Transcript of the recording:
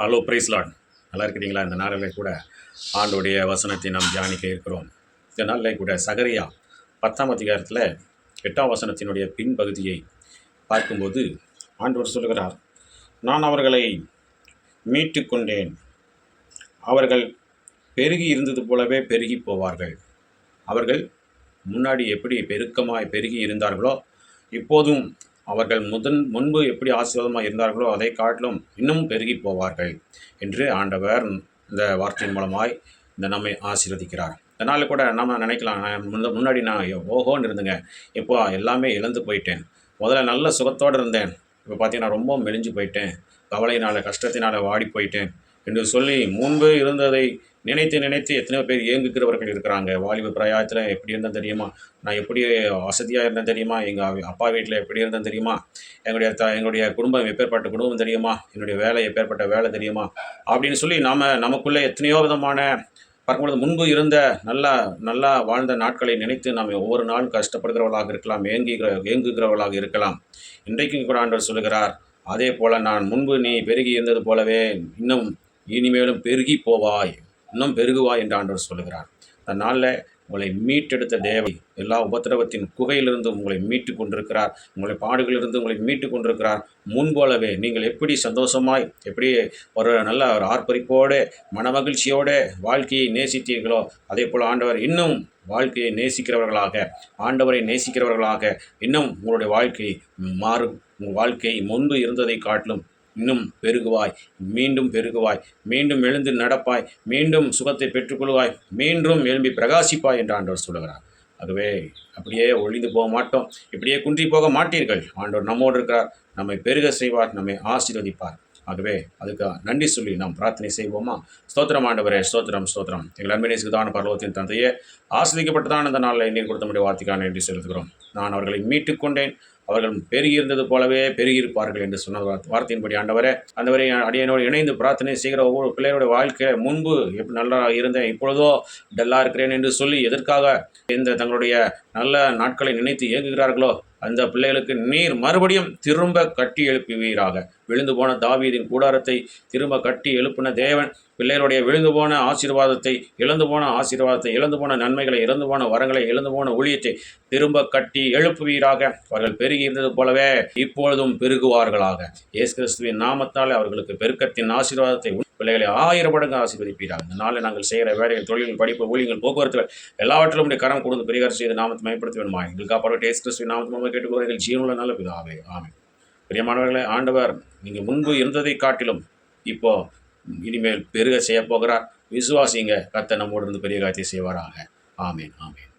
Hello price Lord. நல்லா இருக்கிறீங்களா? இந்த நாளில் கூட ஆண்டோடைய வசனத்தை நாம் தியானிக்க இருக்கிறோம். இந்த நாளில் கூட சகரியா 10ஆம் அதிகாரத்தில் 8ஆம் வசனத்தினுடைய பின்பகுதியை பார்க்கும்போது ஆண்டவர் சொல்கிறார், நான் அவர்களை மீட்டு கொண்டேன், அவர்கள் பெருகி இருந்தது போலவே பெருகி போவார்கள். அவர்கள் முன்னாடி எப்படி பெருக்கமாய் பெருகி இருந்தார்களோ இப்போதும் அவர்கள் முன்பு எப்படி ஆசீர்வாதமாக இருந்தார்களோ அதை காட்டிலும் இன்னும் பெருகி போவார்கள் என்று ஆண்டவர் இந்த வார்த்தையின் மூலமாய் இந்த நம்மை ஆசீர்வதிக்கிறார். அதனால் கூட நம்ம நினைக்கலாம், நான் முன்னாடி நான் ஓஹோன்னு இருந்தேங்க, இப்போ எல்லாமே இழந்து போயிட்டேன். முதல்ல நல்ல சுகத்தோடு இருந்தேன், இப்போ பார்த்தீங்கன்னா ரொம்ப மெலிஞ்சு போயிட்டேன், கவலையினால் கஷ்டத்தினால் வாடி போயிட்டேன் என்று சொல்லி முன்பு இருந்ததை நினைத்து நினைத்து எத்தனையோ பேர் ஏங்குகிறவர்கள் இருக்கிறாங்க. வாலிப பிராயத்தில் எப்படி இருந்தேன் தெரியுமா, நான் எப்படி வசதியாக இருந்தேன் தெரியுமா, எங்கள் அப்பா வீட்டில் எப்படி இருந்தேன் தெரியுமா, எங்களுடைய குடும்பம் எப்பேற்பட்ட குடும்பம் தெரியுமா, என்னுடைய வேலை எப்பேற்பட்ட வேலை தெரியுமா அப்படின்னு சொல்லி நமக்குள்ளே எத்தனையோ விதமான பார்க்கும்பொழுது முன்பு இருந்த நல்லா வாழ்ந்த நாட்களை நினைத்து நாம் ஒவ்வொரு நாளும் கஷ்டப்படுகிறவர்களாக இருக்கலாம், ஏங்குகிறவர்களாக இருக்கலாம். இன்றைக்கும் கூட ஆண்டவர் சொல்லுகிறார், அதே போல் நான் முன்பு நீ பெருகி இருந்தது போலவே இன்னும் இனிமேலும் பெருகி போவாய், இன்னும் பெருகுவாய் என்று ஆண்டவர் சொல்லுகிறார். அந்த நாளில் உங்களை மீட்டெடுத்த தேவை எல்லா உபத்திரவத்தின் குகையிலிருந்து உங்களை மீட்டு கொண்டிருக்கிறார். உங்களை பாடுகளிலிருந்து உங்களை மீட்டு கொண்டிருக்கிறார். முன்போலவே நீங்கள் எப்படி சந்தோஷமாய் எப்படி ஒரு நல்ல ஒரு ஆர்ப்பரிப்போடு மனமகிழ்ச்சியோடு வாழ்க்கையை நேசித்தீர்களோ அதே போல் ஆண்டவர் இன்னும் வாழ்க்கையை நேசிக்கிறவர்களாக, ஆண்டவரை நேசிக்கிறவர்களாக இன்னும் உங்களுடைய வாழ்க்கை மாறும். உங்கள் வாழ்க்கை முன்பு இருந்ததை காட்டிலும் இன்னும் பெருகுவாய், மீண்டும் பெருகுவாய், மீண்டும் எழுந்து நடப்பாய், மீண்டும் சுகத்தை பெற்றுக்கொள்வாய், மீண்டும் எழும்பி பிரகாசிப்பாய் என்று ஆண்டவர் சொல்லுகிறார். ஆகவே அப்படியே ஒழிந்து போக மாட்டோம், இப்படியே குன்றி போக மாட்டீர்கள். ஆண்டவர் நம்மோடு இருக்கிறார், நம்மை பெருக செய்வார், நம்மை ஆசீர்வதிப்பார். ஆகவே அதுக்கு நன்றி சொல்லி நாம் பிரார்த்தனை செய்வோமா? ஸ்தோத்திரம் ஆண்டவரே, ஸ்தோத்திரம் ஸ்தோத்திரம். எங்கள் அன்பினேசுதான பரலோகத்தின் தந்தையே, ஆசிரியப்பட்டதான் இந்த நாளில் நீர் கொடுத்த முடிய வார்த்தைக்கான நன்றி செலுத்துகிறோம். நான் அவர்களை மீட்டு கொண்டேன், அவர்கள் பெருகியிருந்தது போலவே பெருகியிருப்பார்கள் என்று சொன்ன வார்த்தையின்படி ஆண்டவரே, அந்தவரை அடியனோடு இணைந்து பிரார்த்தனை செய்கிற ஒவ்வொரு பிள்ளையோட வாழ்க்கை முன்பு எப்படி நல்லா இருந்தேன், இப்பொழுதோ டல்லாக இருக்கிறேன் என்று சொல்லி எதற்காக இந்த தங்களுடைய நல்ல நாட்களை நினைத்து இயங்குகிறார்களோ அந்த பிள்ளைகளுக்கு நீர் மறுபடியும் திரும்ப கட்டி எழுப்புவீராக. விழுந்து போன தாவீதின் கூடாரத்தை திரும்ப கட்டி எழுப்பின தேவன் பிள்ளைகளுடைய விழுந்து போன ஆசீர்வாதத்தை, இழந்து போன நன்மைகளை, இழந்து போன வரங்களை, இழந்து போன ஊழியத்தை திரும்ப கட்டி எழுப்புவீராக. அவர்கள் பெருகி இருந்தது போலவே இப்பொழுதும் பெருகுவார்களாக. இயேசு கிறிஸ்துவின் நாமத்தால் அவர்களுக்கு பெருக்கத்தின் ஆசீர்வாதத்தை பிள்ளைகளை 1000 மடங்கு ஆசீர்வதிப்பீராக. இந்த நாளில் நாங்கள் செய்கிற வேலைகள், தொழில்கள், படிப்பு, ஊழியங்கள், போக்குவரத்துகள் எல்லாவற்றிலும் கரம் கொடுத்து பெரிகாரம் செய்து நாமத்தை மயப்படுத்த வேண்டுமா? எங்களுக்கு காப்பாற்ற இயேசு கிறிஸ்துவின் நாமத்தை கேட்டுக்கொள்கிற எங்கள் ஜீவனுள்ள நல்ல பிதாவே, ஆமென். பிரியமானவர்களே, ஆண்டவர் நீங்கள் முன்பு இருந்ததை காட்டிலும் இப்போ இனிமேல் பெருக செய்ய போகிறார். விசுவாசிங்க, கர்த்தர் நம்மோடு இருந்து பெரிய காரியத்தை செய்வாராக. ஆமென், ஆமென்.